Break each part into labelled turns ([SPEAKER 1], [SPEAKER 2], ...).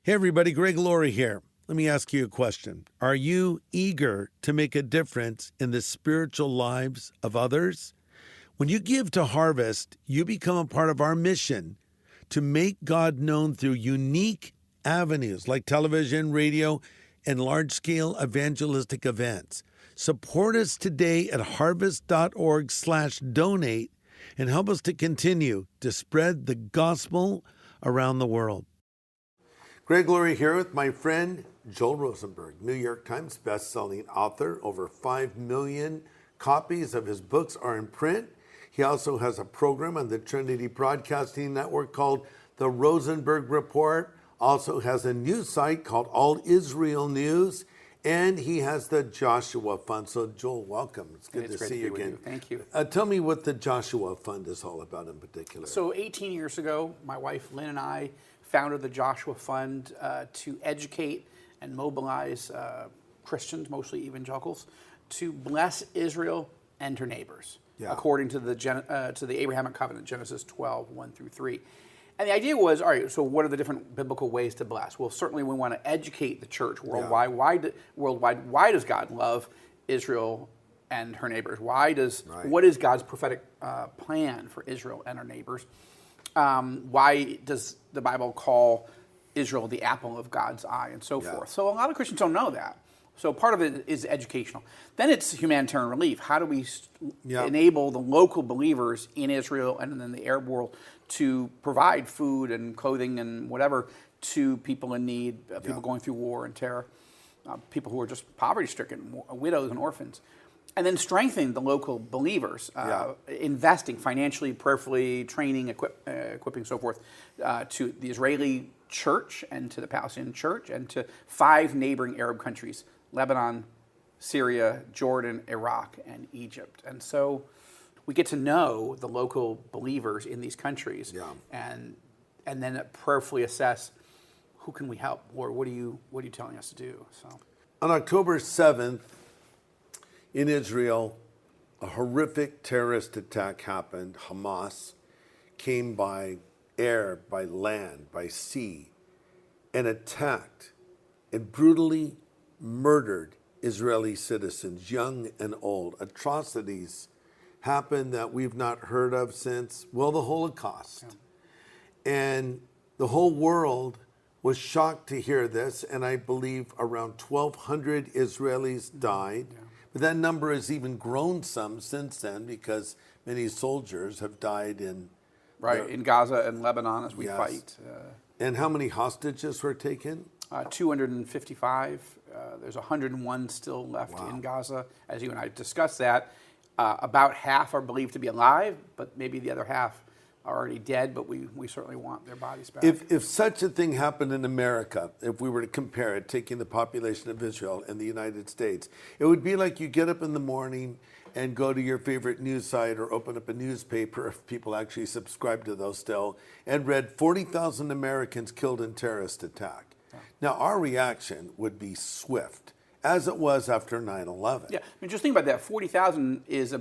[SPEAKER 1] Hey everybody, Greg Laurie here. Let me ask you a question. Are you eager to make a difference in the spiritual lives of others? When you give to Harvest, you become a part of our mission to make God known through unique avenues like television, radio, and large-scale evangelistic events. Support us today at harvest.org/donate and help us to continue to spread the gospel around the world. Greg Laurie here with my friend Joel Rosenberg, New York Times best-selling author. Over 5 million copies of his books are in print. He also has a program on the Trinity Broadcasting Network called The Rosenberg Report, also has a news site called All Israel News, and he has the Joshua Fund. So Joel, welcome. It's good to see you again.
[SPEAKER 2] Thank you.
[SPEAKER 1] Tell me what the Joshua Fund is all about in particular.
[SPEAKER 2] So 18 years ago, my wife Lynn and I founded the Joshua Fund to educate and mobilize Christians, mostly evangelicals, to bless Israel and her neighbors, according to the Abrahamic covenant, Genesis 12, 1 through 3. And the idea was, all right, so what are the different biblical ways to bless? Well, certainly we want to educate the church worldwide. Why does God love Israel and her neighbors? What is God's prophetic plan for Israel and her neighbors? Why does the Bible call Israel the apple of God's eye and so forth? So a lot of Christians don't know that. So part of it is educational. Then it's humanitarian relief. How do we enable the local believers in Israel and in the Arab world to provide food and clothing and whatever to people in need, people going through war and terror, people who are just poverty-stricken, widows and orphans. And then strengthening the local believers, investing financially, prayerfully, training, equipping, so forth, to the Israeli church and to the Palestinian church and to 5 neighboring Arab countries, Lebanon, Syria, Jordan, Iraq, and Egypt. And so we get to know the local believers in these countries and then prayerfully assess, who can we help? Lord, what are you telling us to do? So
[SPEAKER 1] on October 7th, in Israel, a horrific terrorist attack happened. Hamas came by air, by land, by sea, and attacked and brutally murdered Israeli citizens, young and old. Atrocities happened that we've not heard of since, the Holocaust. And the whole world was shocked to hear this, and I believe around 1,200 Israelis died. But that number has even grown some since then because many soldiers have died in
[SPEAKER 2] Gaza and Lebanon as we fight.
[SPEAKER 1] And how many hostages were taken?
[SPEAKER 2] 255. There's 101 still left in Gaza. As you and I discussed that, about half are believed to be alive, but maybe the other half are already dead, but we certainly want their bodies back.
[SPEAKER 1] If such a thing happened in America, if we were to compare it, taking the population of Israel and the United States, it would be like you get up in the morning and go to your favorite news site or open up a newspaper, if people actually subscribe to those still, and read 40,000 Americans killed in terrorist attack. Now, our reaction would be swift, as it was after 9/11.
[SPEAKER 2] Yeah, I mean, just think about that. 40,000 is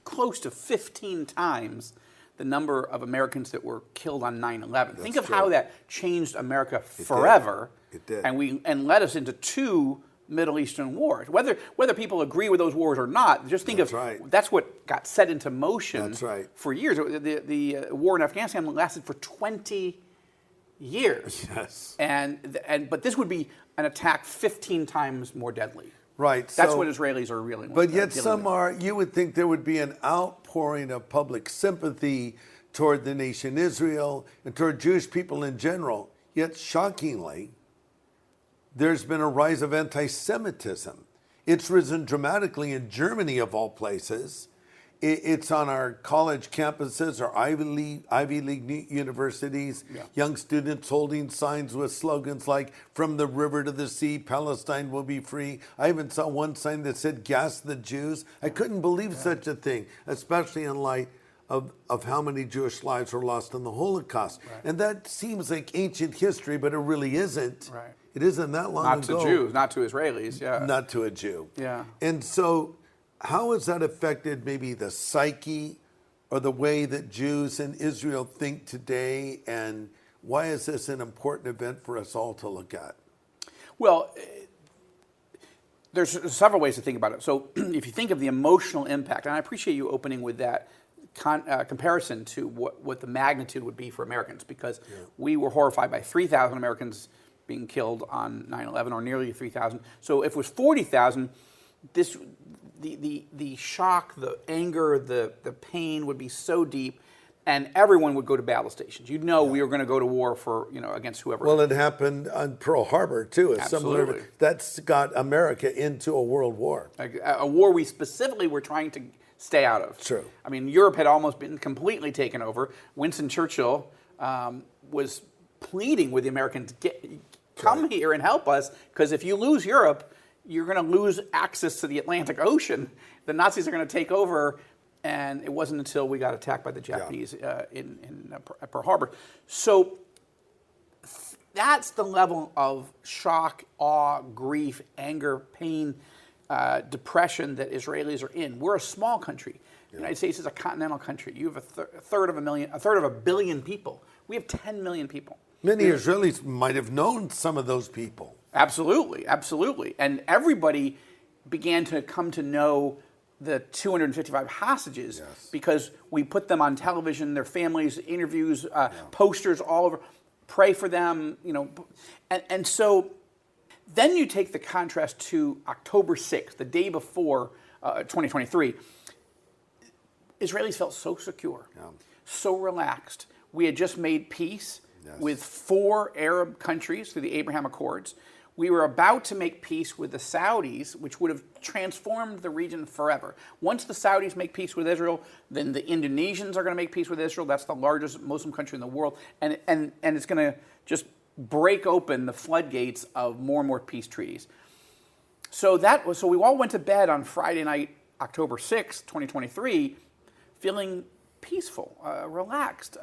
[SPEAKER 2] close to 15 times the number of Americans that were killed on 9/11. Think of how that changed America forever.
[SPEAKER 1] It did.
[SPEAKER 2] And led us into 2 Middle Eastern wars. Whether people agree with those wars or not, just think that's what got set into motion for years. The war in Afghanistan lasted for 20 years.
[SPEAKER 1] Yes.
[SPEAKER 2] But this would be an attack 15 times more deadly.
[SPEAKER 1] Right.
[SPEAKER 2] That's what Israelis are reeling with.
[SPEAKER 1] But yet you would think there would be an outpouring of public sympathy toward the nation Israel and toward Jewish people in general. Yet shockingly, there's been a rise of anti-Semitism. It's risen dramatically in Germany, of all places. It's on our college campuses or Ivy League universities. Young students holding signs with slogans like, "From the river to the sea, Palestine will be free." I even saw one sign that said, "Gas the Jews." I couldn't believe such a thing, especially in light of how many Jewish lives were lost in the Holocaust. And that seems like ancient history, but it really isn't. It isn't that long ago.
[SPEAKER 2] Not to Jews, not to Israelis,
[SPEAKER 1] Not to a Jew.
[SPEAKER 2] Yeah.
[SPEAKER 1] And so how has that affected maybe the psyche or the way that Jews in Israel think today, and Why is this an important event for us all to look at?
[SPEAKER 2] Well, there's several ways to think about it. So if you think of the emotional impact, and I appreciate you opening with that comparison to what the magnitude would be for Americans, because we were horrified by 3,000 Americans being killed on 9/11, or nearly 3,000. So if it was 40,000, the shock, the anger, the pain would be so deep, and everyone would go to battle stations. You'd know we were going to go to war for, against whoever.
[SPEAKER 1] Well, it happened on Pearl Harbor too.
[SPEAKER 2] Absolutely.
[SPEAKER 1] That's got America into a world war.
[SPEAKER 2] A war we specifically were trying to stay out of.
[SPEAKER 1] True.
[SPEAKER 2] I mean, Europe had almost been completely taken over. Winston Churchill was pleading with the Americans, come here and help us, because if you lose Europe, you're going to lose access to the Atlantic Ocean. The Nazis are going to take over, and it wasn't until we got attacked by the Japanese at Pearl Harbor. So that's the level of shock, awe, grief, anger, pain, depression that Israelis are in. We're a small country. The United States is a continental country. You have a third of a billion people. We have 10 million people.
[SPEAKER 1] Many Israelis might have known some of those people.
[SPEAKER 2] Absolutely, absolutely. And everybody began to come to know the 255 hostages because we put them on television, their families, interviews, posters all over, pray for them, And so then you take the contrast to October 6th, the day before 2023. Israelis felt so secure, so relaxed. We had just made peace with 4 Arab countries through the Abraham Accords. We were about to make peace with the Saudis, which would have transformed the region forever. Once the Saudis make peace with Israel, then the Indonesians are going to make peace with Israel. That's the largest Muslim country in the world. And it's going to just break open the floodgates of more and more peace treaties. So we all went to bed on Friday night, October 6th, 2023, feeling peaceful, relaxed,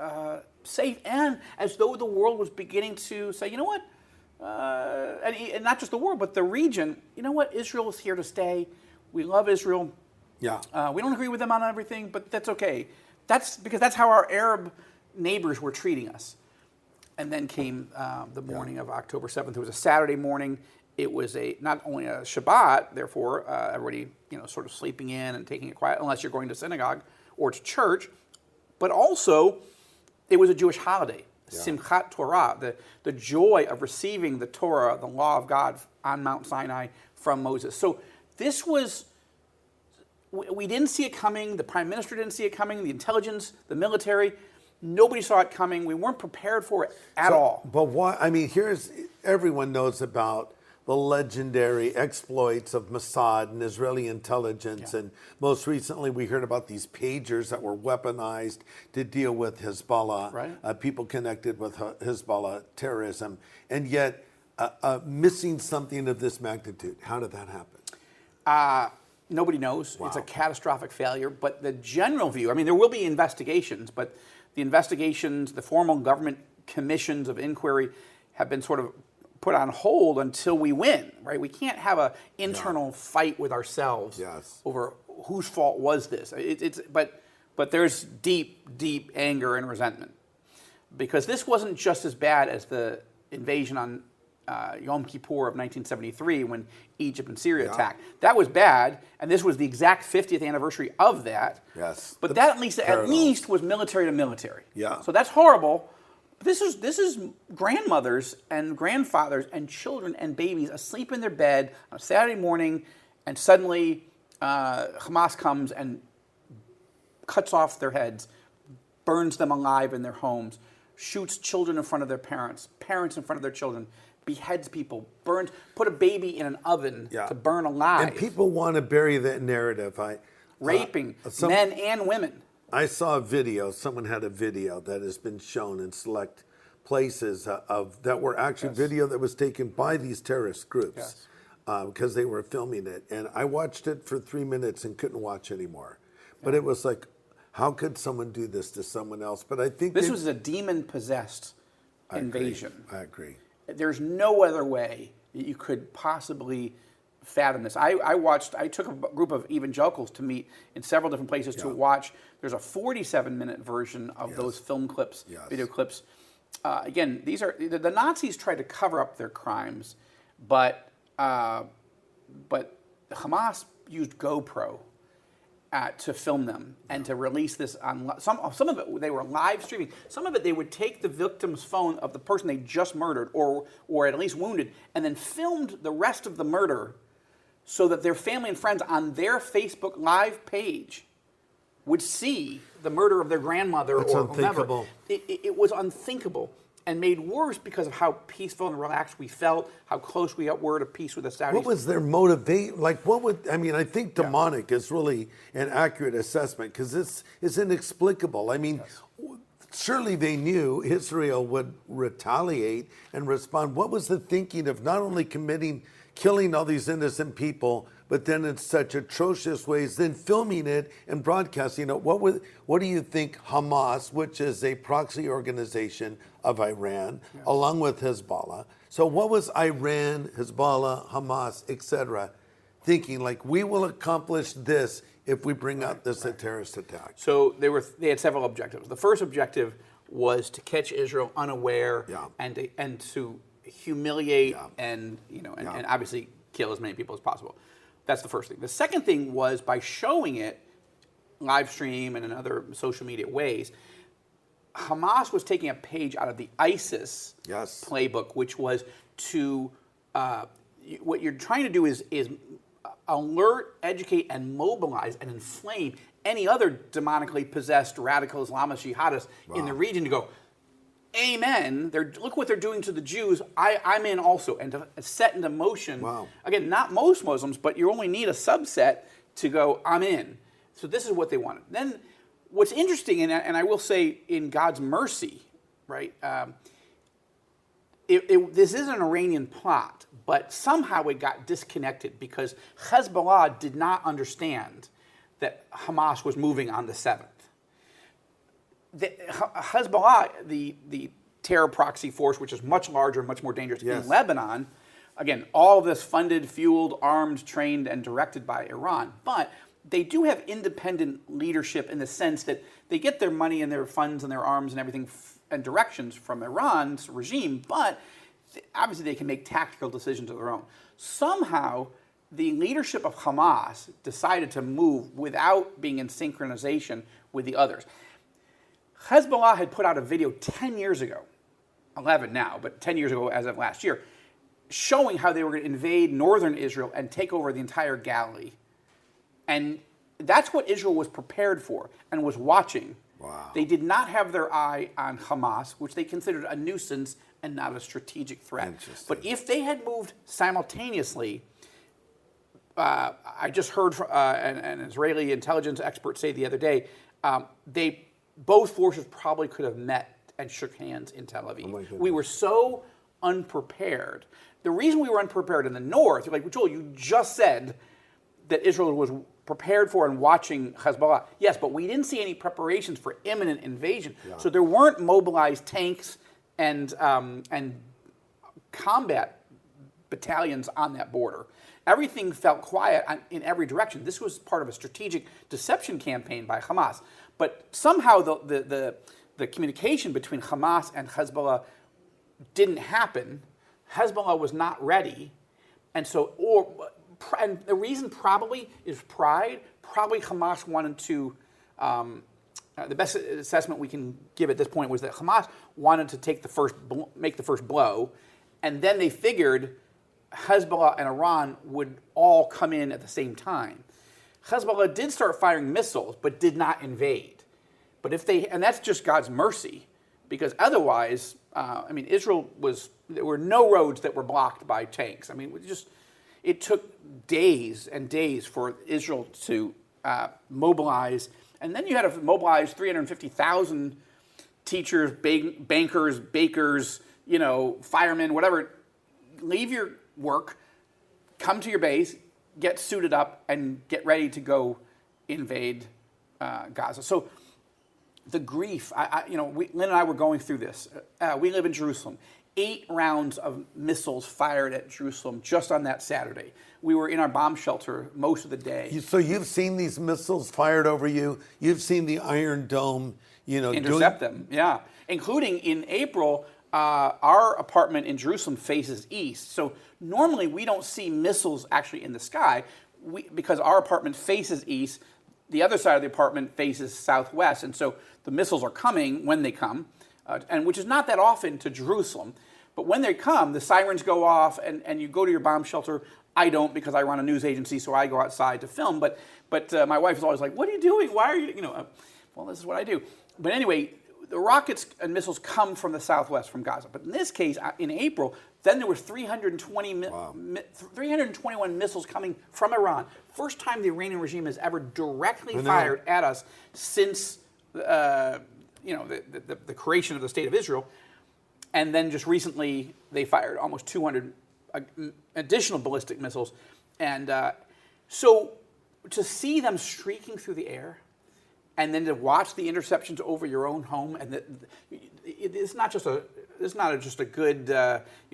[SPEAKER 2] safe, and as though the world was beginning to say, you know what? And not just the world, but the region. You know what? Israel is here to stay. We love Israel.
[SPEAKER 1] Yeah.
[SPEAKER 2] We don't agree with them on everything, but that's okay. That's because that's how our Arab neighbors were treating us. And then came the morning of October 7th. It was a Saturday morning. It was not only a Shabbat, therefore everybody sort of sleeping in and taking it quiet, unless you're going to synagogue or to church, but also it was a Jewish holiday. Simchat Torah, the joy of receiving the Torah, the law of God on Mount Sinai from Moses. So this was, we didn't see it coming. The prime minister didn't see it coming. The intelligence, the military, nobody saw it coming. We weren't prepared for it at all.
[SPEAKER 1] But why? I mean, everyone knows about the legendary exploits of Mossad and Israeli intelligence. And most recently, we heard about these pagers that were weaponized to deal with Hezbollah, people connected with Hezbollah terrorism. And yet, missing something of this magnitude. How did that happen?
[SPEAKER 2] Nobody knows. Wow. It's a catastrophic failure. But the general view, I mean, there will be investigations, but the investigations, the formal government commissions of inquiry have been sort of put on hold until we win, right? We can't have an internal fight with ourselves over whose fault was this. But there's deep, deep anger and resentment, because this wasn't just as bad as the invasion on Yom Kippur of 1973 when Egypt and Syria attacked. That was bad, and this was the exact 50th anniversary of that.
[SPEAKER 1] Yes.
[SPEAKER 2] But that at least was military to military.
[SPEAKER 1] Yeah.
[SPEAKER 2] So that's horrible. This is grandmothers and grandfathers and children and babies asleep in their bed on a Saturday morning, and suddenly Hamas comes and cuts off their heads, burns them alive in their homes, shoots children in front of their parents, parents in front of their children, beheads people, put a baby in an oven to burn alive.
[SPEAKER 1] And people want to bury that narrative.
[SPEAKER 2] Raping men and women.
[SPEAKER 1] I saw a video. Someone had a video that has been shown in select places that were actually video that was taken by these terrorist groups because they were filming it. And I watched it for 3 minutes and couldn't watch anymore. But it was like, how could someone do this to someone else? But I think
[SPEAKER 2] this was a demon-possessed invasion.
[SPEAKER 1] I agree.
[SPEAKER 2] There's no other way that you could possibly fathom this. I took a group of evangelicals to meet in several different places to watch. There's a 47-minute version of those film clips, video clips, again, these are the Nazis tried to cover up their crimes, but Hamas used GoPro to film them and to release this on some of it. They were live streaming. Some of it they would take the victim's phone of the person they just murdered or at least wounded, and then filmed the rest of the murder, so that their family and friends on their Facebook Live page would see the murder of their grandmother
[SPEAKER 1] That's
[SPEAKER 2] or
[SPEAKER 1] unthinkable.
[SPEAKER 2] whomever. It was unthinkable, and made worse because of how peaceful and relaxed we felt, how close we were to peace with the Saudis.
[SPEAKER 1] What was their motivation? Like, I think demonic is really an accurate assessment, because this is inexplicable. I mean, surely they knew Israel would retaliate and respond. What was the thinking of not only killing all these innocent people, but then in such atrocious ways, then filming it and broadcasting it? What do you think Hamas, which is a proxy organization of Iran, along with Hezbollah, so what was Iran, Hezbollah, Hamas, etc., thinking? Like, we will accomplish this if we bring out this terrorist attack.
[SPEAKER 2] So they had several objectives. The first objective was to catch Israel unaware and to humiliate and obviously kill as many people as possible. That's the first thing. The second thing was, by showing it live stream and in other social media ways, Hamas was taking a page out of the ISIS playbook, which was to what you're trying to do is alert, educate, and mobilize and inflame any other demonically possessed radical Islamist jihadists in the region to go, amen, look what they're doing to the Jews, I'm in also, and to set into motion, again, not most Muslims, but you only need a subset to go, I'm in. So this is what they wanted. Then what's interesting, and I will say in God's mercy, right, this is an Iranian plot, but somehow it got disconnected because Hezbollah did not understand that Hamas was moving on the 7th. Hezbollah, the terror proxy force, which is much larger and much more dangerous in Lebanon, again, all of this funded, fueled, armed, trained, and directed by Iran, but they do have independent leadership in the sense that they get their money and their funds and their arms and everything and directions from Iran's regime, but obviously they can make tactical decisions of their own. Somehow, the leadership of Hamas decided to move without being in synchronization with the others. Hezbollah had put out a video 10 years ago, 11 now, but 10 years ago as of last year, showing how they were going to invade northern Israel and take over the entire Galilee. And that's what Israel was prepared for and was watching.
[SPEAKER 1] Wow.
[SPEAKER 2] They did not have their eye on Hamas, which they considered a nuisance and not a strategic threat. But if they had moved simultaneously, I just heard from, an Israeli intelligence expert say the other day, both forces probably could have met and shook hands in Tel Aviv. We were so unprepared. The reason we were unprepared in the north, you're like, Joel, you just said that Israel was prepared for and watching Hezbollah. Yes, but we didn't see any preparations for imminent invasion. So there weren't mobilized tanks and combat battalions on that border. Everything felt quiet in every direction. This was part of a strategic deception campaign by Hamas. But somehow the communication between Hamas and Hezbollah didn't happen. Hezbollah was not ready. And so, and the reason probably is pride. Probably Hamas wanted to, the best assessment we can give at this point was that Hamas wanted to make the first blow, and then they figured Hezbollah and Iran would all come in at the same time. Hezbollah did start firing missiles, but did not invade. But and that's just God's mercy, because otherwise, Israel there were no roads that were blocked by tanks. It took days and days for Israel to mobilize, and then you had to mobilize 350,000 teachers, bankers, bakers, firemen, whatever. Leave your work, come to your base, get suited up, and get ready to go invade Gaza. So the grief, Lynn and I were going through this. We live in Jerusalem. 8 rounds of missiles fired at Jerusalem just on that Saturday. We were in our bomb shelter most of the day.
[SPEAKER 1] So you've seen these missiles fired over you. You've seen the Iron Dome.
[SPEAKER 2] intercept them. Yeah, including in April, our apartment in Jerusalem faces east. So normally we don't see missiles actually in the sky because our apartment faces east. The other side of the apartment faces southwest, and so the missiles are coming when they come, and which is not that often to Jerusalem. But when they come, the sirens go off, and you go to your bomb shelter. I don't, because I run a news agency, so I go outside to film. But my wife is always like, "What are you doing? Why are you?" Well, this is what I do. But anyway, the rockets and missiles come from the southwest, from Gaza. But in this case, in April, then there were 321 missiles coming from Iran. First time the Iranian regime has ever directly fired at us since the creation of the State of Israel. And then just recently, they fired almost 200 additional ballistic missiles. And so to see them streaking through the air, and then to watch the interceptions over your own home, and it's not just a good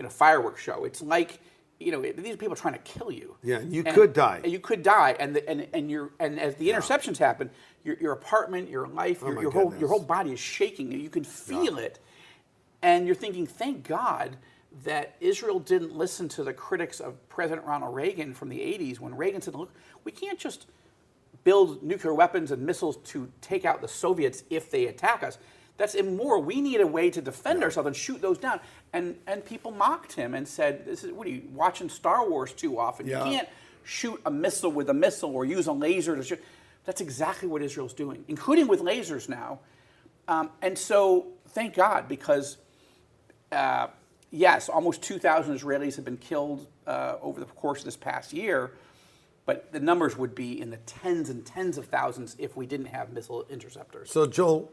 [SPEAKER 2] fireworks show. It's like these are people trying to kill you.
[SPEAKER 1] Yeah, you could die.
[SPEAKER 2] You could die, and as the interceptions happen, your apartment, your life, your whole body is shaking. You can feel it, and you're thinking, thank God that Israel didn't listen to the critics of President Ronald Reagan from the 80s when Reagan said, look, we can't just build nuclear weapons and missiles to take out the Soviets if they attack us. That's immoral. We need a way to defend ourselves and shoot those down. And people mocked him and said, what are you watching Star Wars too often? You can't shoot a missile with a missile or use a laser to shoot. That's exactly what Israel's doing, including with lasers now. And so thank God, because yes, almost 2,000 Israelis have been killed over the course of this past year. But the numbers would be in the tens and tens of thousands if we didn't have missile interceptors.
[SPEAKER 1] So, Joel,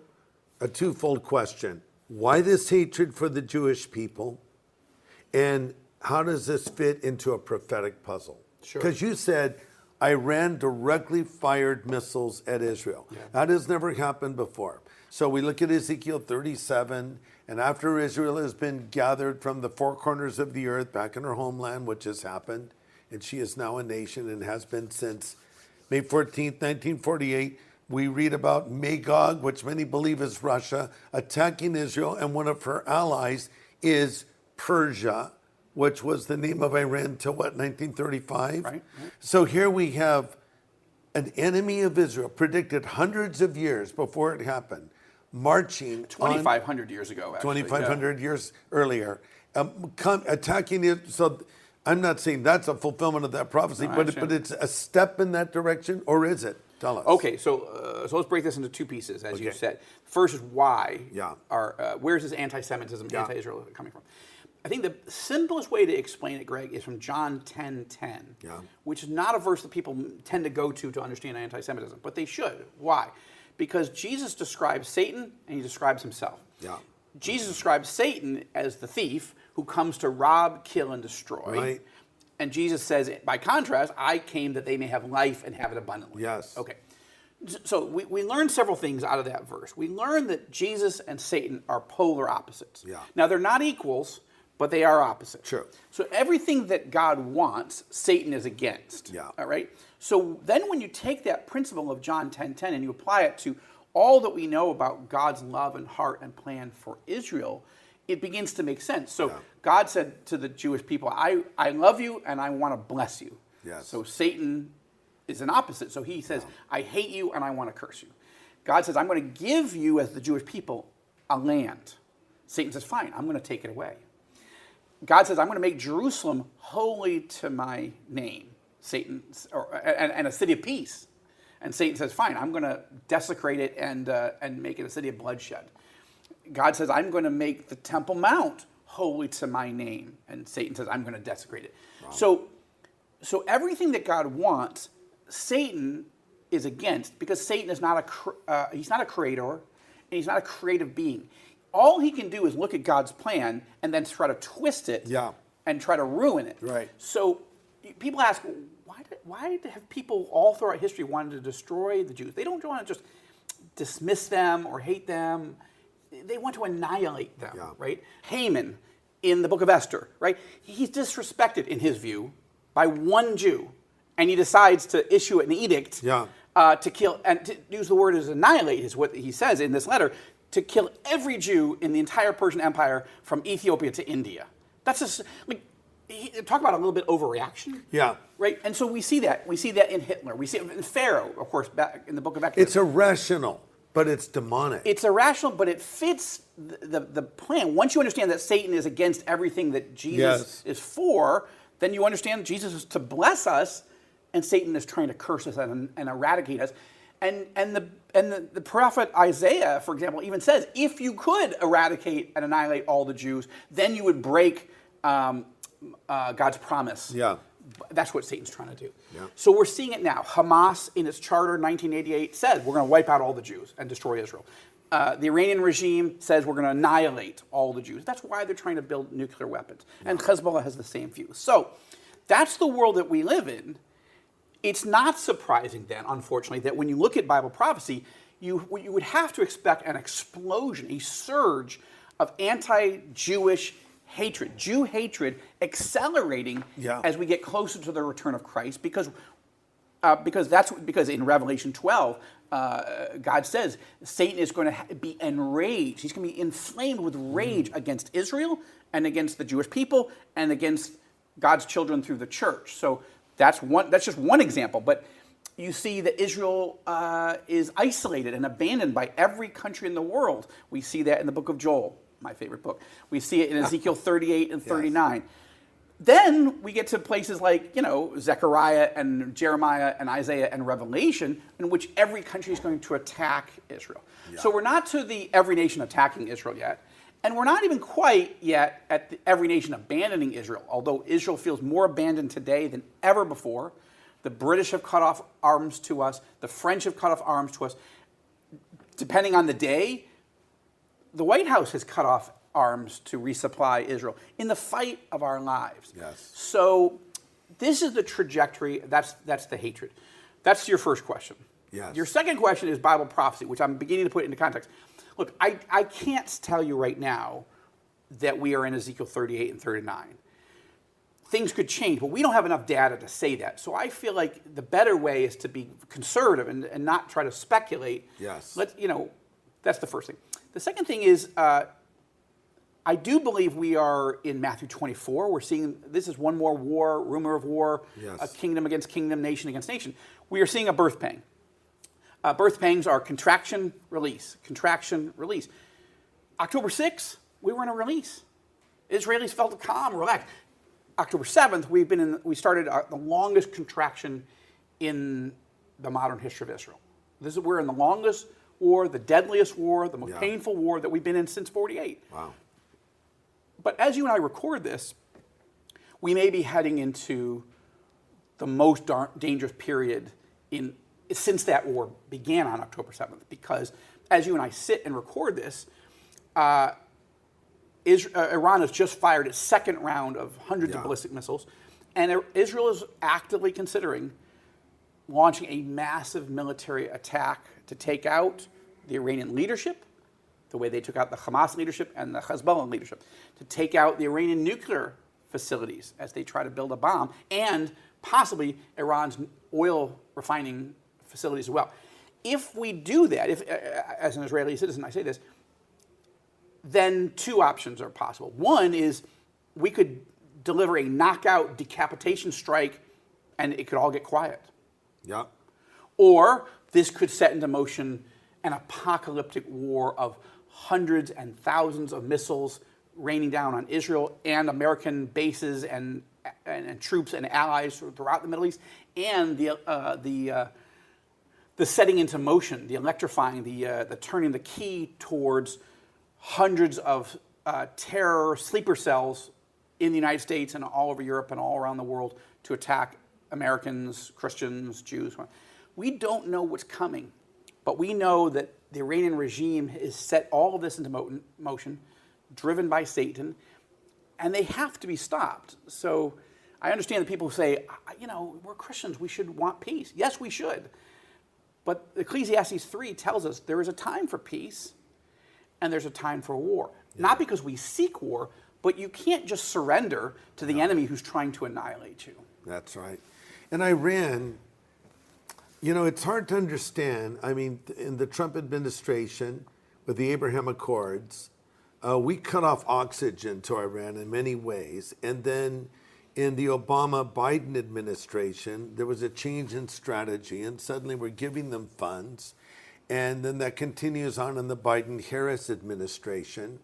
[SPEAKER 1] a twofold question. Why this hatred for the Jewish people? And how does this fit into a prophetic puzzle?
[SPEAKER 2] Sure.
[SPEAKER 1] Because you said Iran directly fired missiles at Israel. Yeah. That has never happened before. So we look at Ezekiel 37, and after Israel has been gathered from the four corners of the earth back in her homeland, which has happened, and she is now a nation and has been since May 14th, 1948. We read about Magog, which many believe is Russia, attacking Israel, and one of her allies is Persia, which was the name of Iran till 1935?
[SPEAKER 2] Right.
[SPEAKER 1] So here we have an enemy of Israel, predicted hundreds of years before it happened, marching
[SPEAKER 2] 2,500 years ago, actually.
[SPEAKER 1] 2,500 years earlier, attacking it. So I'm not saying that's a fulfillment of that prophecy, but it's a step in that direction, or is it? Tell us.
[SPEAKER 2] Okay, so let's break this into two pieces, as you said. First is why. Where's this anti-Semitism, anti-Israel coming from? I think the simplest way to explain it, Greg, is from John 10:10, which is not a verse that people tend to go to understand anti-Semitism, but they should. Why? Because Jesus describes Satan and he describes himself. Jesus describes Satan as the thief who comes to rob, kill, and destroy.
[SPEAKER 1] Right.
[SPEAKER 2] And Jesus says, by contrast, I came that they may have life and have it abundantly.
[SPEAKER 1] Yes.
[SPEAKER 2] Okay. So we learned several things out of that verse. We learned that Jesus and Satan are polar opposites. Now, they're not equals, but they are opposites.
[SPEAKER 1] Sure.
[SPEAKER 2] So everything that God wants, Satan is against. All right? So then when you take that principle of John 10:10 and you apply it to all that we know about God's love and heart and plan for Israel, it begins to make sense. So God said to the Jewish people, I love you and I want to bless you. So Satan is an opposite. So he says, I hate you and I want to curse you. God says, I'm going to give you, as the Jewish people, a land. Satan says, fine, I'm going to take it away. God says, I'm going to make Jerusalem holy to my name, Satan, and a city of peace. And Satan says, fine, I'm going to desecrate it and make it a city of bloodshed. God says, I'm going to make the Temple Mount holy to my name. And Satan says, I'm going to desecrate it. Wow. So everything that God wants, Satan is against, because Satan is not he's not a creator, and he's not a creative being. All he can do is look at God's plan and then try to twist it and try to ruin it.
[SPEAKER 1] Right.
[SPEAKER 2] So people ask, why have people all throughout history wanted to destroy the Jews? They don't want to just dismiss them or hate them. They want to annihilate them, right? Haman in the book of Esther, right? He's disrespected, in his view, by one Jew, and he decides to issue an edict to kill, and to use the word as annihilate is what he says in this letter, to kill every Jew in the entire Persian Empire from Ethiopia to India. That's just, like, talk about a little bit overreaction.
[SPEAKER 1] Yeah.
[SPEAKER 2] Right? And so we see that. We see that in Hitler. We see it in Pharaoh, of course, back in the book of Exodus.
[SPEAKER 1] It's irrational, but it's demonic.
[SPEAKER 2] It's irrational, but it fits the plan. Once you understand that Satan is against everything that Jesus is for, then you understand Jesus is to bless us, and Satan is trying to curse us and eradicate us. And the prophet Isaiah, for example, even says, if you could eradicate and annihilate all the Jews, then you would break God's promise.
[SPEAKER 1] Yeah.
[SPEAKER 2] That's what Satan's trying to do.
[SPEAKER 1] Yeah.
[SPEAKER 2] So we're seeing it now. Hamas, in its charter in 1988, says we're going to wipe out all the Jews and destroy Israel. The Iranian regime says we're going to annihilate all the Jews. That's why they're trying to build nuclear weapons. Yeah. And Hezbollah has the same view. So that's the world that we live in. It's not surprising then, unfortunately, that when you look at Bible prophecy, you would have to expect an explosion, a surge of anti-Jewish hatred, Jew hatred accelerating as we get closer to the return of Christ, because in Revelation 12, God says Satan is going to be enraged. He's going to be inflamed with rage against Israel and against the Jewish people and against God's children through the church. So that's just one example, but you see that Israel is isolated and abandoned by every country in the world. We see that in the book of Joel, my favorite book. We see it in Ezekiel 38 and 39. Yes. Then we get to places like, Zechariah and Jeremiah and Isaiah and Revelation, in which every country is going to attack Israel. Yeah. So we're not to the every nation attacking Israel yet. And we're not even quite yet at every nation abandoning Israel, although Israel feels more abandoned today than ever before. The British have cut off arms to us. The French have cut off arms to us. Depending on the day, the White House has cut off arms to resupply Israel in the fight of our lives.
[SPEAKER 1] Yes.
[SPEAKER 2] So this is the trajectory. That's the hatred. That's your first question.
[SPEAKER 1] Yes.
[SPEAKER 2] Your second question is Bible prophecy, which I'm beginning to put into context. Look, I can't tell you right now that we are in Ezekiel 38 and 39. Things could change, but we don't have enough data to say that. So I feel like the better way is to be conservative and not try to speculate.
[SPEAKER 1] Yes.
[SPEAKER 2] That's the first thing. The second thing is I do believe we are in Matthew 24. We're seeing this is one more war, rumor of war, a kingdom against kingdom, nation against nation. We are seeing a birth pang. Birth pangs are contraction, release, contraction, release. October 6th, we were in a release. Israelis felt calm, relaxed. October 7th, we started the longest contraction in the modern history of Israel. We're in the longest war, the deadliest war, the most painful war that we've been in since 48.
[SPEAKER 1] Wow.
[SPEAKER 2] But as you and I record this, we may be heading into the most dangerous period since that war began on October 7th, because as you and I sit and record this, Iran has just fired its second round of hundreds of ballistic missiles, and Israel is actively considering launching a massive military attack to take out the Iranian leadership, the way they took out the Hamas leadership and the Hezbollah leadership, to take out the Iranian nuclear facilities as they try to build a bomb, and possibly Iran's oil refining facilities as well. If we do that, as an Israeli citizen I say this, then two options are possible. One is we could deliver a knockout decapitation strike and it could all get quiet.
[SPEAKER 1] Yeah.
[SPEAKER 2] Or this could set into motion an apocalyptic war of hundreds and thousands of missiles raining down on Israel and American bases and troops and allies throughout the Middle East, and the setting into motion, the electrifying, the turning the key towards hundreds of terror sleeper cells in the United States and all over Europe and all around the world to attack Americans, Christians, Jews. We don't know what's coming, but we know that the Iranian regime has set all of this into motion, driven by Satan, and they have to be stopped. So I understand that people who say, we're Christians, we should want peace. Yes, we should. But Ecclesiastes 3 tells us there is a time for peace and there's a time for war. Yeah. Not because we seek war, but you can't just surrender to the enemy who's trying to annihilate you.
[SPEAKER 1] That's right. And Iran, You know, it's hard to understand. I mean, in the Trump administration, with the Abraham Accords, we cut off oxygen to Iran in many ways. And then in the Obama-Biden administration, there was a change in strategy, and suddenly we're giving them funds. And then that continues on in the Biden-Harris administration.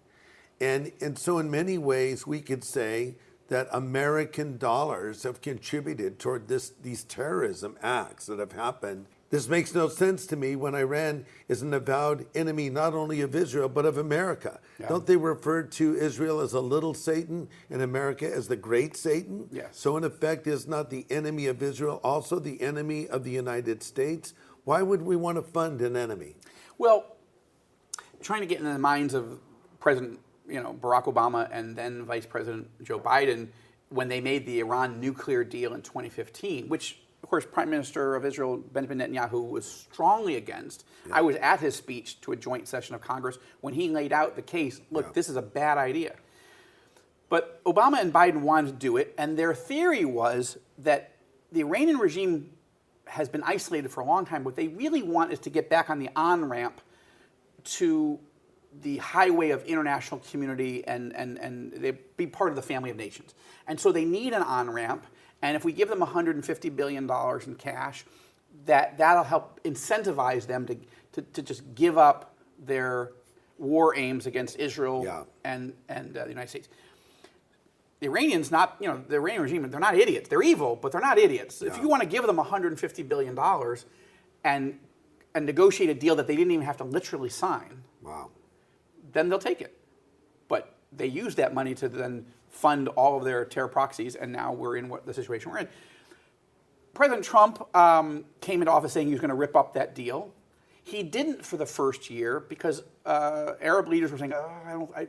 [SPEAKER 1] And so in many ways, we could say that American dollars have contributed toward these terrorism acts that have happened. This makes no sense to me when Iran is an avowed enemy not only of Israel, but of America. Yeah. Don't they refer to Israel as a little Satan and America as the great Satan?
[SPEAKER 2] Yes.
[SPEAKER 1] So in effect, is not the enemy of Israel also the enemy of the United States? Why would we want to fund an enemy?
[SPEAKER 2] Well, trying to get in the minds of President Barack Obama and then Vice President Joe Biden when they made the Iran nuclear deal in 2015, which, of course, Prime Minister of Israel Benjamin Netanyahu was strongly against. Yeah. I was at his speech to a joint session of Congress when he laid out the case. Look, this is a bad idea. But Obama and Biden wanted to do it, and their theory was that the Iranian regime has been isolated for a long time. What they really want is to get back on the on-ramp to the highway of international community and they be part of the family of nations. And so they need an on-ramp. And if we give them $150 billion in cash, that'll help incentivize them to just give up their war aims against Israel and the United States. The Iranians, the Iranian regime, they're not idiots. They're evil, but they're not idiots. Yeah. If you want to give them $150 billion and negotiate a deal that they didn't even have to literally sign, then they'll take it. But they use that money to then fund all of their terror proxies, and now we're in the situation we're in. President Trump came into office saying he was going to rip up that deal. He didn't for the first year because Arab leaders were saying,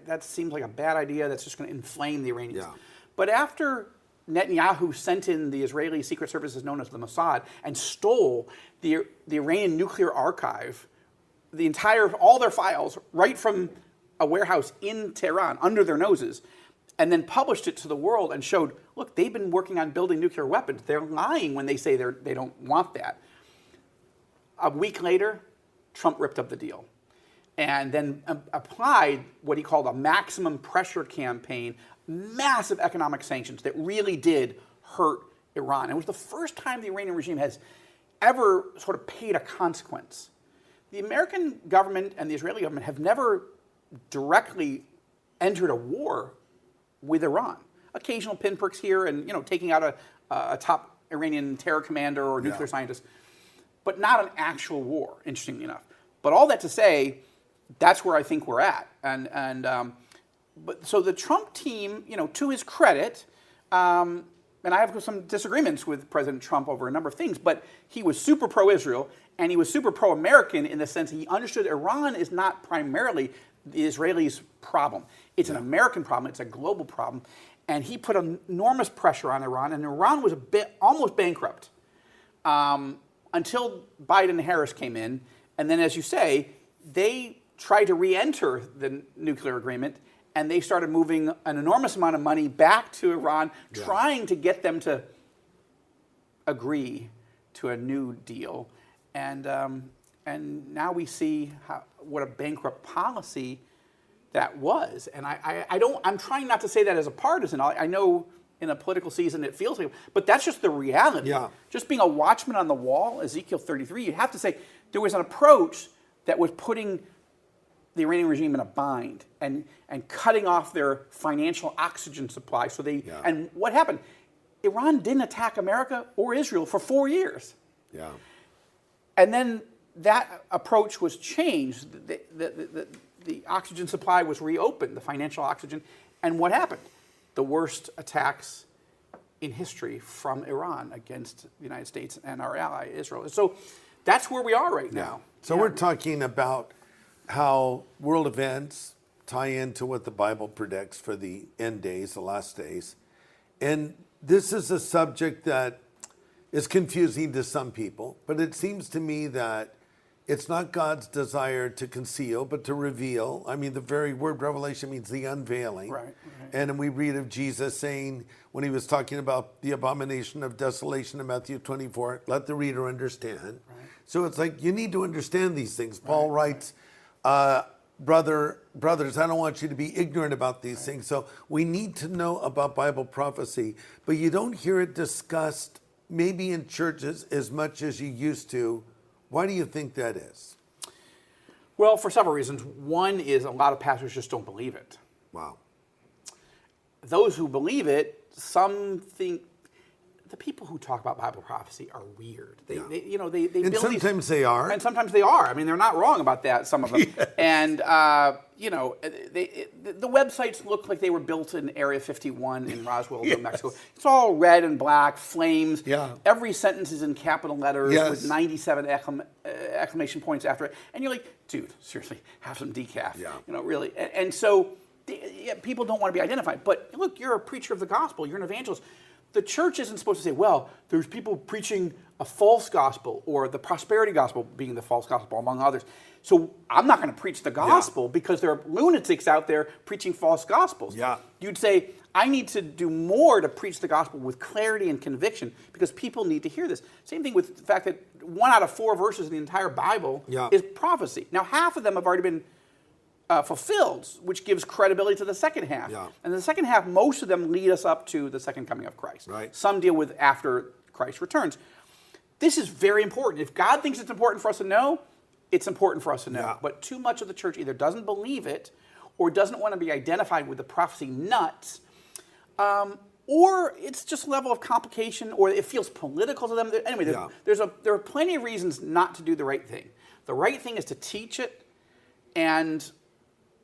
[SPEAKER 2] that seems like a bad idea. That's just going to inflame the Iranians. Yeah. But after Netanyahu sent in the Israeli secret services known as the Mossad and stole the Iranian nuclear archive, all their files, right from a warehouse in Tehran under their noses, and then published it to the world and showed, look, they've been working on building nuclear weapons. They're lying when they say they don't want that. A week later, Trump ripped up the deal and then applied what he called a maximum pressure campaign, massive economic sanctions that really did hurt Iran. It was the first time the Iranian regime has ever sort of paid a consequence. The American government and the Israeli government have never directly entered a war with Iran. Occasional pinpricks here and taking out a top Iranian terror commander or nuclear scientist, but not an actual war, interestingly enough. But all that to say, that's where I think we're at. But so the Trump team, to his credit, and I have some disagreements with President Trump over a number of things, but he was super pro-Israel and he was super pro-American in the sense that he understood Iran is not primarily the Israelis' problem. It's an American problem. It's a global problem. And he put enormous pressure on Iran, and Iran was almost bankrupt until Biden and Harris came in. And then, as you say, they tried to re-enter the nuclear agreement, and they started moving an enormous amount of money back to Iran, trying to get them to agree to a new deal. And now we see what a bankrupt policy that was. And I'm trying not to say that as a partisan. I know in a political season it feels like, but that's just the reality. Yeah. Just being a watchman on the wall, Ezekiel 33, you have to say there was an approach that was putting the Iranian regime in a bind and cutting off their financial oxygen supply. So and what happened? Iran didn't attack America or Israel for 4 years. Yeah. And then that approach was changed. The oxygen supply was reopened, the financial oxygen. And what happened? The worst attacks in history from Iran against the United States and our ally, Israel. So that's where we are right now.
[SPEAKER 1] So we're talking about how world events tie into what the Bible predicts for the end days, the last days. And this is a subject that is confusing to some people, but it seems to me that It's not God's desire to conceal, but to reveal. I mean, the very word revelation means the unveiling.
[SPEAKER 2] Right.
[SPEAKER 1] And then we read of Jesus saying, when he was talking about the abomination of desolation in Matthew 24, let the reader understand. Right. So it's like, you need to understand these things. Paul writes, brothers, I don't want you to be ignorant about these things. So we need to know about Bible prophecy, but you don't hear it discussed maybe in churches as much as you used to. Why do you think that is?
[SPEAKER 2] Well, for several reasons. One is a lot of pastors just don't believe it.
[SPEAKER 1] Wow.
[SPEAKER 2] Those who believe it, some think the people who talk about Bible prophecy are weird. They
[SPEAKER 1] and
[SPEAKER 2] build
[SPEAKER 1] sometimes they are.
[SPEAKER 2] And sometimes they are. I mean, they're not wrong about that, some of them. Yes. And, the websites look like they were built in Area 51 in Roswell, New Mexico. It's all red and black, flames.
[SPEAKER 1] Yeah.
[SPEAKER 2] Every sentence is in capital letters with 97 exclamation points after it. And you're like, dude, seriously, have some decaf.
[SPEAKER 1] Yeah.
[SPEAKER 2] Really. And so people don't want to be identified. But look, you're a preacher of the gospel. You're an evangelist. The church isn't supposed to say, well, there's people preaching a false gospel or the prosperity gospel being the false gospel, among others. So I'm not going to preach the gospel because there are lunatics out there preaching false gospels.
[SPEAKER 1] Yeah.
[SPEAKER 2] You'd say, I need to do more to preach the gospel with clarity and conviction because people need to hear this. Same thing with the fact that 1 out of 4 verses in the entire Bible is prophecy. Now, half of them have already been fulfilled, which gives credibility to the second half.
[SPEAKER 1] Yeah.
[SPEAKER 2] And the second half, most of them lead us up to the second coming of Christ.
[SPEAKER 1] Right.
[SPEAKER 2] Some deal with after Christ returns. This is very important. If God thinks it's important for us to know, it's important for us to know.
[SPEAKER 1] Yeah.
[SPEAKER 2] But too much of the church either doesn't believe it or doesn't want to be identified with the prophecy nuts, or it's just a level of complication, or it feels political to them. Anyway, there are plenty of reasons not to do the right thing. The right thing is to teach it and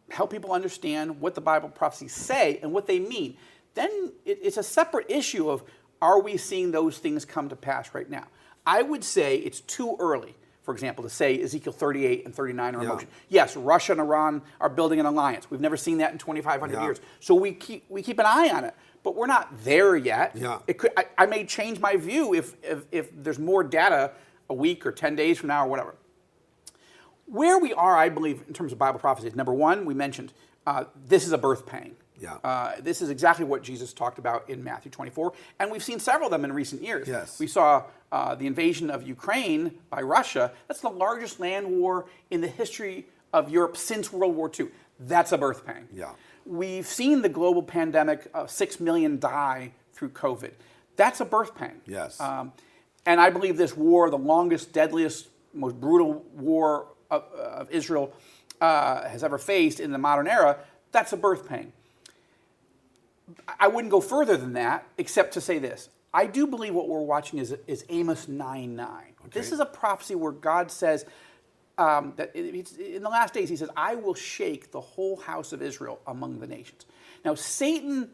[SPEAKER 2] help people understand what the Bible prophecies say and what they mean. Then it's a separate issue of, are we seeing those things come to pass right now? I would say it's too early, for example, to say Ezekiel 38 and 39 are in motion. Yes, Russia and Iran are building an alliance. We've never seen that in 2,500 years. So we keep an eye on it, but we're not there yet.
[SPEAKER 1] Yeah.
[SPEAKER 2] I may change my view if there's more data a week or 10 days from now or whatever. Where we are, I believe, in terms of Bible prophecy is, number one, we mentioned this is a birth pang.
[SPEAKER 1] Yeah.
[SPEAKER 2] This is exactly what Jesus talked about in Matthew 24, and we've seen several of them in recent years.
[SPEAKER 1] Yes.
[SPEAKER 2] We saw the invasion of Ukraine by Russia. That's the largest land war in the history of Europe since World War II. That's a birth pang.
[SPEAKER 1] Yeah.
[SPEAKER 2] We've seen the global pandemic, 6 million die through COVID. That's a birth pang.
[SPEAKER 1] Yes.
[SPEAKER 2] And I believe this war, the longest, deadliest, most brutal war of Israel has ever faced in the modern era, that's a birth pang. I wouldn't go further than that, except to say this. I do believe what we're watching is Amos 9:9. Okay. This is a prophecy where God says that in the last days, he says, I will shake the whole house of Israel among the nations. Now, Satan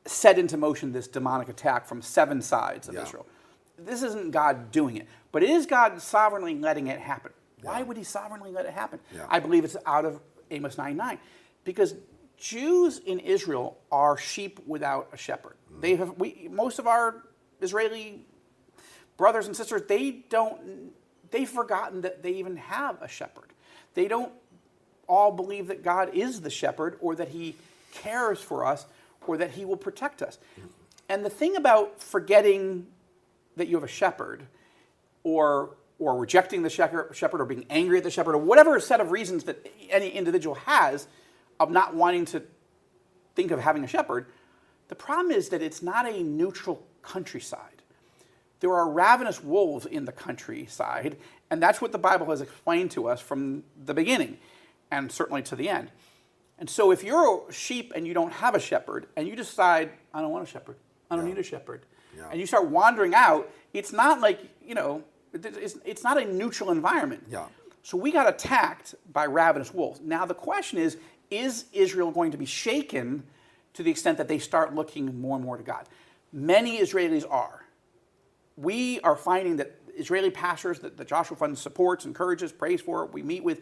[SPEAKER 2] set into motion this demonic attack from 7 sides of Israel. This isn't God doing it, but it is God sovereignly letting it happen. Why would he sovereignly let it happen? Yeah. I believe it's out of Amos 9:9, because Jews in Israel are sheep without a shepherd. Most of our Israeli brothers and sisters, they've forgotten that they even have a shepherd. They don't all believe that God is the shepherd, or that he cares for us, or that he will protect us. And the thing about forgetting that you have a shepherd, or rejecting the shepherd, or being angry at the shepherd, or whatever set of reasons that any individual has of not wanting to think of having a shepherd, the problem is that it's not a neutral countryside. There are ravenous wolves in the countryside, and that's what the Bible has explained to us from the beginning, and certainly to the end. And so if you're a sheep and you don't have a shepherd, and you decide, I don't want a shepherd, I don't need a shepherd, and you start wandering out, it's not like, it's not a neutral environment.
[SPEAKER 1] Yeah.
[SPEAKER 2] So we got attacked by ravenous wolves. Now the question is Israel going to be shaken to the extent that they start looking more and more to God? Many Israelis are. We are finding that Israeli pastors that the Joshua Fund supports, encourages, prays for, we meet with,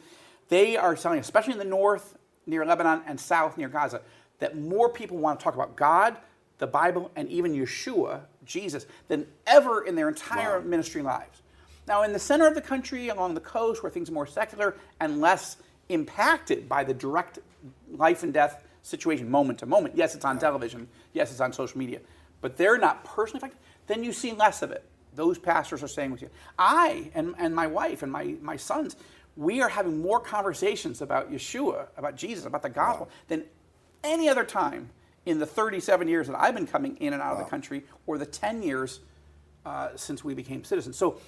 [SPEAKER 2] they are telling, especially in the north, near Lebanon, and south, near Gaza, that more people want to talk about God, the Bible, and even Yeshua, Jesus, than ever in their entire ministry lives. Now, in the center of the country, along the coast, where things are more secular and less impacted by the direct life and death situation moment to moment. Yes, it's on television. Yes, it's on social media. But they're not personally affected. Then you see less of it. Those pastors are saying with you. I and my wife and my sons, we are having more conversations about Yeshua, about Jesus, about the gospel than any other time in the 37 years that I've been coming in and out of the country, or the 10 years since we became citizens. So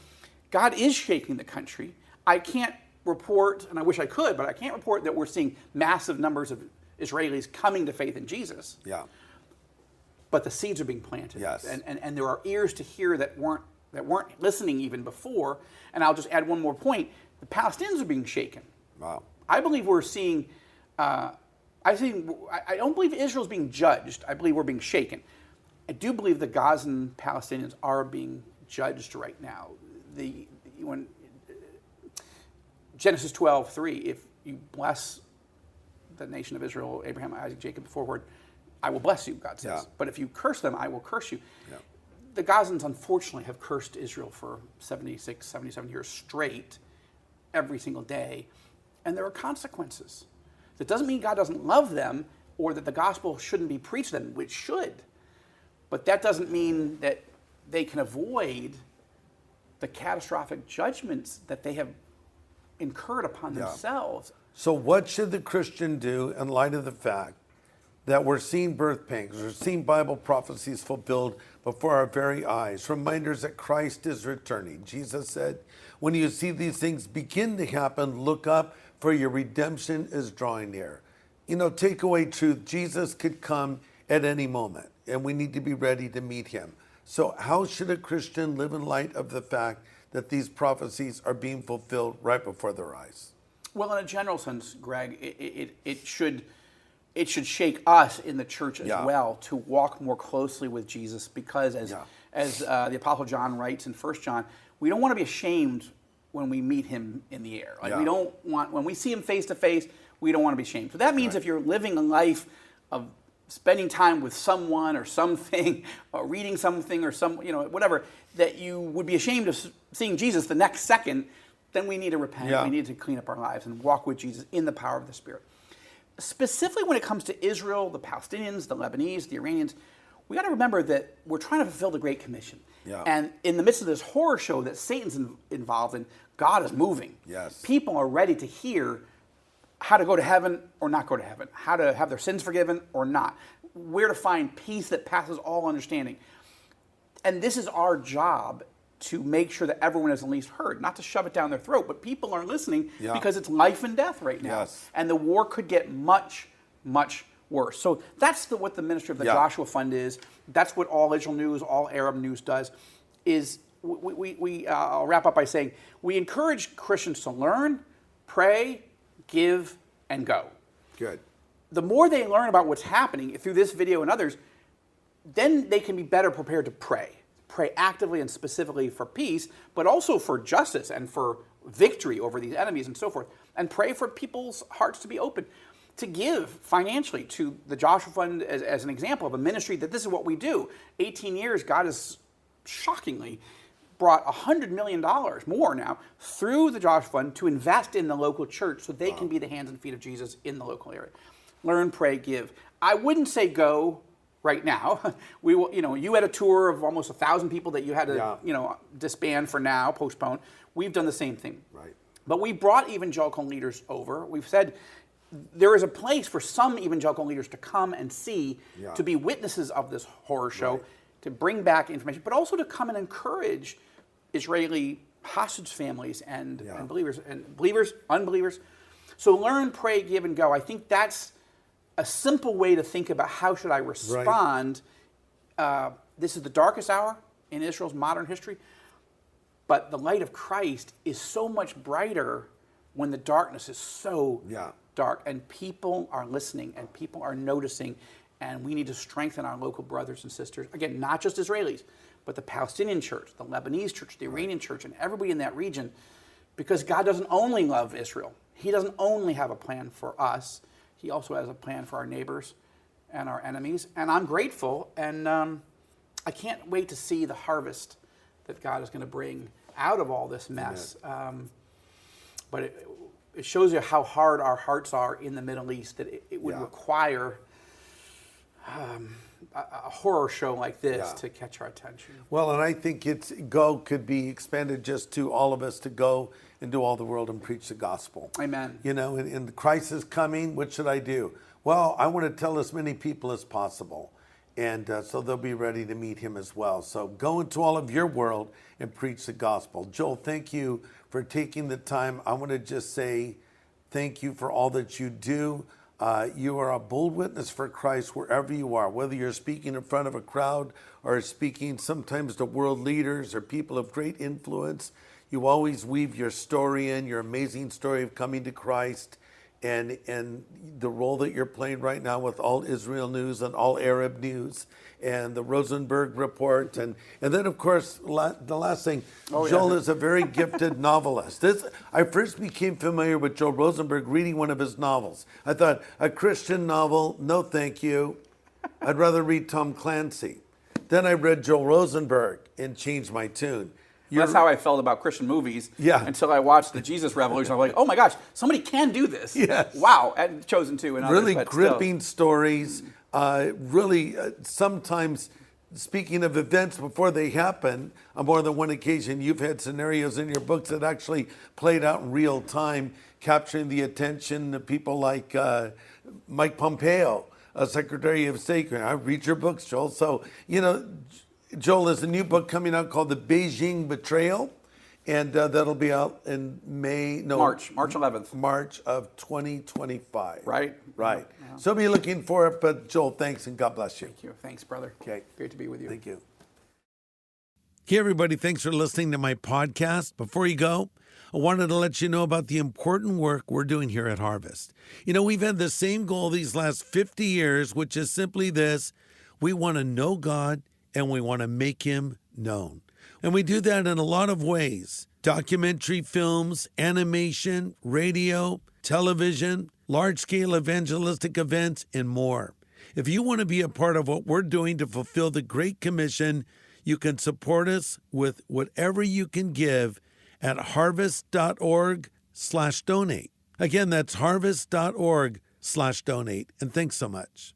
[SPEAKER 2] God is shaking the country. I can't report, and I wish I could, but I can't report that we're seeing massive numbers of Israelis coming to faith in Jesus.
[SPEAKER 1] Yeah.
[SPEAKER 2] But the seeds are being planted.
[SPEAKER 1] Yes.
[SPEAKER 2] And there are ears to hear that weren't listening even before. And I'll just add one more point. The Palestinians are being shaken.
[SPEAKER 1] Wow.
[SPEAKER 2] I believe we're seeing, I don't believe Israel's being judged. I believe we're being shaken. I do believe the Gazan Palestinians are being judged right now. When Genesis 12:3, if you bless the nation of Israel, Abraham, Isaac, Jacob, forward, I will bless you, God says.
[SPEAKER 1] Yeah.
[SPEAKER 2] But if you curse them, I will curse you.
[SPEAKER 1] Yeah.
[SPEAKER 2] The Gazans, unfortunately, have cursed Israel for 76, 77 years straight, every single day. And there are consequences. That doesn't mean God doesn't love them or that the gospel shouldn't be preached to them, which should. But that doesn't mean that they can avoid the catastrophic judgments that they have incurred upon themselves.
[SPEAKER 1] So what should the Christian do in light of the fact that we're seeing birth pangs, we're seeing Bible prophecies fulfilled before our very eyes, reminders that Christ is returning? Jesus said, when you see these things begin to happen, look up, for your redemption is drawing near. Take away truth. Jesus could come at any moment, and we need to be ready to meet him. So how should a Christian live in light of the fact that these prophecies are being fulfilled right before their eyes?
[SPEAKER 2] Well, in a general sense, Greg, it should shake us in the church as well to walk more closely with Jesus, because as the Apostle John writes in 1 John, we don't want to be ashamed when we meet him in the air. We don't want, when we see him face to face, we don't want to be ashamed. So that means if you're living a life of spending time with someone or something, or reading something or whatever, that you would be ashamed of seeing Jesus the next second, then we need to repent. We need to clean up our lives and walk with Jesus in the power of the Spirit. Specifically when it comes to Israel, the Palestinians, the Lebanese, the Iranians, we got to remember that we're trying to fulfill the Great Commission. And in the midst of this horror show that Satan's involved in, God is moving. People are ready to hear how to go to heaven or not go to heaven, how to have their sins forgiven or not, where to find peace that passes all understanding. And this is our job, to make sure that everyone is at least heard, not to shove it down their throat, but people are listening because it's life and death right now. And the war could get much, much worse. So that's what the ministry of the Joshua Fund is. That's what all Israel News, all Arab News does, is I'll wrap up by saying, we encourage Christians to learn, pray, give, and go.
[SPEAKER 1] Good.
[SPEAKER 2] The more they learn about what's happening through this video and others, then they can be better prepared to pray. Pray actively and specifically for peace, but also for justice and for victory over these enemies and so forth. And pray for people's hearts to be open, to give financially to the Joshua Fund as an example of a ministry that this is what we do. 18 years, God has shockingly brought $100 million more now through the Joshua Fund to invest in the local church so they can be the hands and feet of Jesus in the local area. Learn, pray, give. I wouldn't say go right now. We will, you had a tour of almost 1,000 people that you had to, disband for now, postpone. We've done the same thing.
[SPEAKER 1] Right.
[SPEAKER 2] But we brought evangelical leaders over. We've said there is a place for some evangelical leaders to come and see, to be witnesses of this horror show, to bring back information, but also to come and encourage Israeli hostage families and believers, unbelievers. So learn, pray, give, and go. I think that's a simple way to think about how should I respond. This is the darkest hour in Israel's modern history, but the light of Christ is so much brighter when the darkness is so dark, and people are listening and people are noticing, and we need to strengthen our local brothers and sisters. Again, not just Israelis, but the Palestinian church, the Lebanese church, the Iranian church, and everybody in that region, because God doesn't only love Israel. He doesn't only have a plan for us. He also has a plan for our neighbors and our enemies. And I'm grateful, and I can't wait to see the harvest that God is going to bring out of all this mess. But it shows you how hard our hearts are in the Middle East, that it would require a horror show like this to catch our attention.
[SPEAKER 1] Well, and I think go could be expanded just to all of us to go into all the world and preach the gospel.
[SPEAKER 2] Amen.
[SPEAKER 1] You know, and the crisis coming, what should I do? Well, I want to tell as many people as possible. And so they'll be ready to meet him as well. So go into all of your world and preach the gospel. Joel, thank you for taking the time. I want to just say thank you for all that you do. You are a bold witness for Christ wherever you are, whether you're speaking in front of a crowd or speaking sometimes to world leaders or people of great influence. You always weave your story in, your amazing story of coming to Christ, and the role that you're playing right now with All Israel News and All Arab News and the Rosenberg Report. And then, of course, the last thing, Joel is a very gifted novelist. I first became familiar with Joel Rosenberg reading one of his novels. I thought, a Christian novel, no thank you. I'd rather read Tom Clancy. Then I read Joel Rosenberg and changed my tune.
[SPEAKER 2] That's how I felt about Christian movies until I watched the Jesus Revolution. I was like, oh my gosh, somebody can do this.
[SPEAKER 1] Yes.
[SPEAKER 2] Wow. And Chosen 2 and others.
[SPEAKER 1] Really gripping stories. Sometimes, speaking of events before they happen, on more than one occasion, you've had scenarios in your books that actually played out in real time, capturing the attention of people like Mike Pompeo, Secretary of State. I read your books, Joel. So, you know, Joel, there's a new book coming out called The Beijing Betrayal, and that'll be out in March 11th. March of 2025.
[SPEAKER 2] Right.
[SPEAKER 1] Yeah. So be looking for it, but Joel, thanks and God bless you.
[SPEAKER 2] Thank you. Thanks, brother.
[SPEAKER 1] Okay.
[SPEAKER 2] Great to be with you.
[SPEAKER 1] Thank you. Hey, everybody, thanks for listening to my podcast. Before you go, I wanted to let you know about the important work we're doing here at Harvest. You know, we've had the same goal these last 50 years, which is simply this: we want to know God and we want to make him known. And we do that in a lot of ways: documentary films, animation, radio, television, large-scale evangelistic events, and more. If you want to be a part of what we're doing to fulfill the Great Commission, you can support us with whatever you can give at harvest.org/donate. Again, that's harvest.org/donate. And thanks so much.